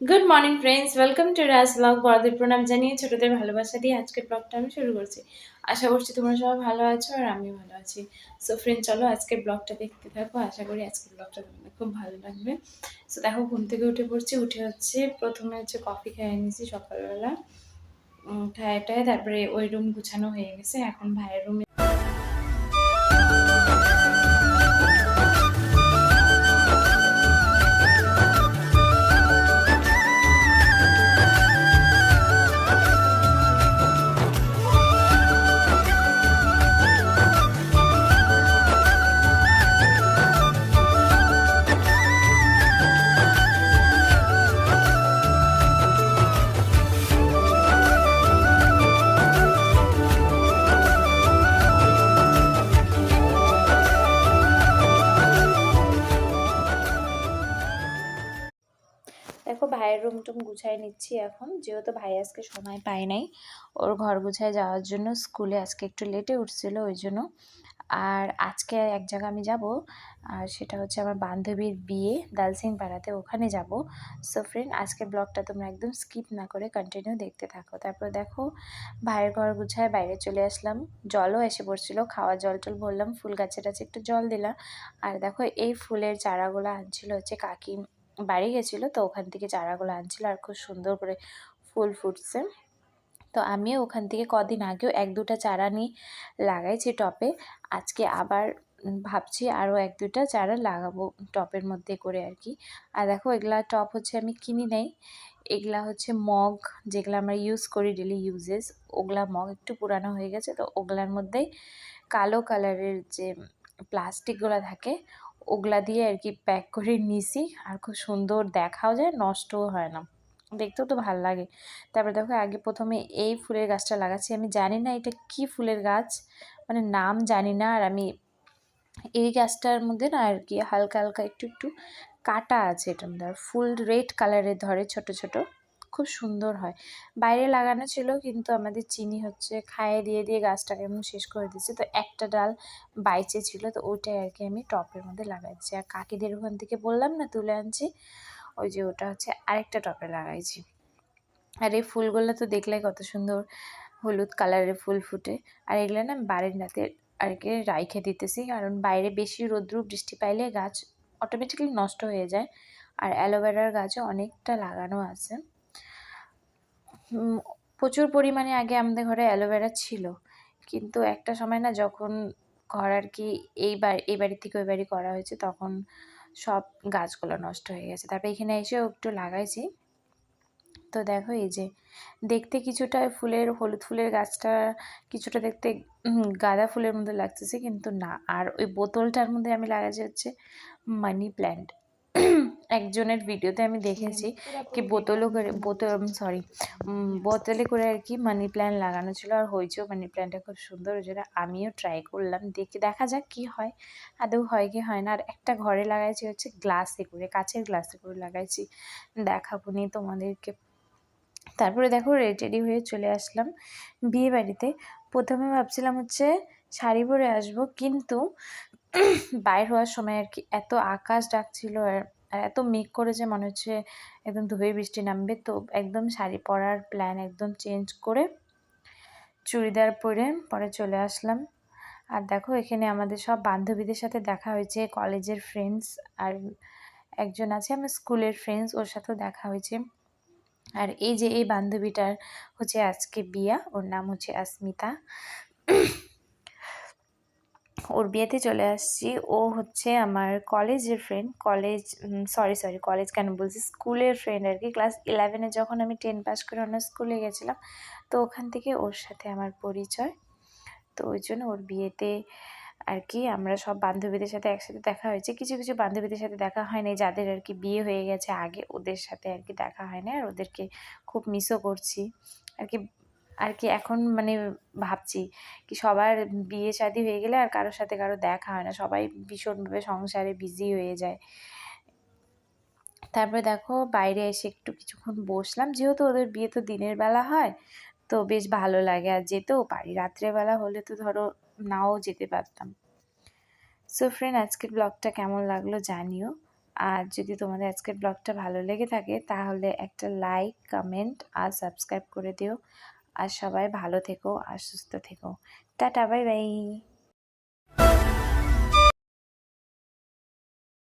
Good morning friends, welcome to Raj blog. বড়দের প্রণাম জানিয়ে ছোটদের ভালোবাসা দিয়ে আজকের ব্লগটা আমি শুরু করছি। আশা করছি তোমরা সবাই ভালো আছো আর আমিও ভালো আছি। সো ফ্রেন্ড, চলো আজকের ব্লগটা দেখতে থাকো। আশা করি আজকের ব্লগটা তোমাদের খুব ভালো লাগবে। সো দেখো, ঘুম থেকে উঠে পড়ছি। উঠে প্রথমে কফি খেয়ে নিয়েছি সকালবেলা। খায় তারপরে ওই রুম গুছানো হয়ে গেছে। এখন ভাইয়ের রুমে দেখো ভাইয়ের রুম টুম গুছাই নিচ্ছি এখন, যেহেতু ভাই আজকে সময় পায় নাই ওর ঘর গুছায় যাওয়ার জন্য। স্কুলে আজকে একটু লেটে উঠছিল ওই জন্য। আর আজকে এক জায়গা আমি যাব, আর সেটা হচ্ছে আমার বান্ধবীর বিয়ে দালসিং পাড়াতে, ওখানে যাব। সো ফ্রেন্ড, আজকের ব্লগটা তোমরা একদম স্কিপ না করে কন্টিনিউ দেখতে থাকো। তারপর দেখো ভাইয়ের ঘর গুছায় বাইরে চলে আসলাম। জলও এসে পড়ছিল, খাওয়া জল টল ভরলাম, ফুল গাছে টাছে একটু জল দিলাম। আর দেখো এই ফুলের চারাগুলো আনছিল হচ্ছে কাকি, বাড়ি গেছিলো তো ওখান থেকে চারাগুলো আনছিল আর খুব সুন্দর করে ফুল ফুটছে। তো আমিও ওখান থেকে কদিন আগেও এক দুটা চারা নিয়ে লাগাইছি টপে। আজকে আবার ভাবছি আরও এক দুটা চারা লাগাবো টপের মধ্যে করে আর কি। আর দেখো এগুলা টপ হচ্ছে আমি কিনি নাই, এগুলা হচ্ছে মগ যেগুলো আমরা ইউজ করি ডেলি ইউজেস। ওগুলা মগ একটু পুরানো হয়ে গেছে, তো ওগুলার মধ্যেই কালো কালারের যে প্লাস্টিকগুলো থাকে ওগুলা দিয়ে আর কি প্যাক করে নিছি। আর খুব সুন্দর দেখাও যায়, নষ্টও হয় না, দেখতেও তো ভালো লাগে। তারপরে দেখো আগে প্রথমে এই ফুলের গাছটা লাগাচ্ছি। আমি জানি না এটা কি ফুলের গাছ, মানে নাম জানি না। আর আমি এই গাছটার মধ্যে না আর কি হালকা হালকা একটু একটু কাটা আছে, এটার মধ্যে আর ফুল রেড কালারের ধরে ছোট ছোট, খুব সুন্দর হয়। বাইরে লাগানো ছিল কিন্তু আমাদের চিনি হচ্ছে খাইয়ে দিয়ে দিয়ে গাছটাকে এমন শেষ করে দিচ্ছে, তো একটা ডাল বাইচে ছিল, তো ওইটাই আর কি আমি টপের মধ্যে লাগাইছি। আর কাকিদের ওখান থেকে বললাম না তুলে আনছি, ওই যে ওটা হচ্ছে আরেকটা টপে লাগাইছি। আর এই ফুলগুলো তো দেখলে কত সুন্দর হলুদ কালারের ফুল ফুটে। আর এগুলো না বারান্দাতে আর কি রাইখে দিতেছি, কারণ বাইরে বেশি রৌদ্র বৃষ্টি পাইলে গাছ অটোমেটিক্যালি নষ্ট হয়ে যায়। আর অ্যালোভেরার গাছও অনেকটা লাগানো আছে। প্রচুর পরিমাণে আগে আমাদের ঘরে অ্যালোভেরা ছিল, কিন্তু একটা সময় না যখন ঘর আর কি এই বাড়ি থেকে ওই বাড়ি করা হয়েছে তখন সব গাছগুলো নষ্ট হয়ে গেছে। তারপরে এখানে এসেও একটু লাগাইছি। তো দেখো এই যে দেখতে কিছুটা ফুলের হলুদ ফুলের গাছটা কিছুটা দেখতে গাঁদা ফুলের মধ্যে লাগতেছে, কিন্তু না। আর ওই বোতলটার মধ্যে আমি লাগাচ্ছি হচ্ছে মানি প্ল্যান্ট। একজনের ভিডিওতে আমি দেখেছি কি বোতলে করে আর কি মানি প্ল্যান্ট লাগানো ছিল, আর হয়েছেও মানি প্ল্যান্টটা খুব সুন্দর। ওই জন্য আমিও ট্রাই করলাম, দেখা যাক কি হয়, আদৌ হয় কি হয় না। আর একটা ঘরে লাগাইছি হচ্ছে গ্লাসে করে, কাচের গ্লাসে করে লাগাইছি, দেখাবো নি তোমাদেরকে। তারপরে দেখো রেডি হয়ে চলে আসলাম বিয়ে বাড়িতে। প্রথমে ভাবছিলাম হচ্ছে শাড়ি পরে আসবো, কিন্তু বাইর হওয়ার সময় আর কি এত আকাশ ডাকছিল আর এত মেঘ করেছে মনে হচ্ছে একদম ধুয়ে বৃষ্টি নামবে, তো একদম শাড়ি পরার প্ল্যান একদম চেঞ্জ করে চুড়িদার পরে চলে আসলাম। আর দেখো এখানে আমাদের সব বান্ধবীদের সাথে দেখা হয়েছে, কলেজের ফ্রেন্ডস, আর একজন আছে আমার স্কুলের ফ্রেন্ডস, ওর সাথেও দেখা হয়েছে। আর এই যে এই বান্ধবীটার হচ্ছে আজকে বিয়া, ওর নাম হচ্ছে আসমিতা। ওর বিয়েতে চলে আসছি। ও হচ্ছে আমার কলেজের ফ্রেন্ড, কলেজ কেন বলছি, স্কুলের ফ্রেন্ড আর কি। ক্লাস 11-এ যখন আমি 10 পাস করে অন্য স্কুলে গেছিলাম, তো ওখান থেকে ওর সাথে আমার পরিচয়। তো ওই জন্য ওর বিয়েতে আর কি আমরা সব বান্ধবীদের সাথে একসাথে দেখা হয়েছে। কিছু কিছু বান্ধবীদের সাথে দেখা হয় না, যাদের আর কি বিয়ে হয়ে গেছে আগে, ওদের সাথে আর কি দেখা হয় না। আর ওদেরকে খুব মিসও করছি আর কি এখন মানে ভাবছি কি সবার বিয়ে শাদী হয়ে গেলে আর কারোর সাথে কারো দেখা হয় না, সবাই ভীষণভাবে সংসারে বিজি হয়ে যায়। তারপরে দেখো বাইরে এসে একটু কিছুক্ষণ বসলাম, যেহেতু ওদের বিয়ে তো দিনের বেলা হয় তো বেশ ভালো লাগে, আর যেতেও পারি। রাত্রেবেলা হলে তো ধরো নাও যেতে পারতাম। সো ফ্রেন্ড, আজকের ব্লগটা কেমন লাগলো জানিও। আর যদি তোমাদের আজকের ব্লগটা ভালো লেগে থাকে তাহলে একটা লাইক, কমেন্ট আর সাবস্ক্রাইব করে দিও। আর সবাই ভালো থেকো আর সুস্থ থেকো। Tata, bye bye.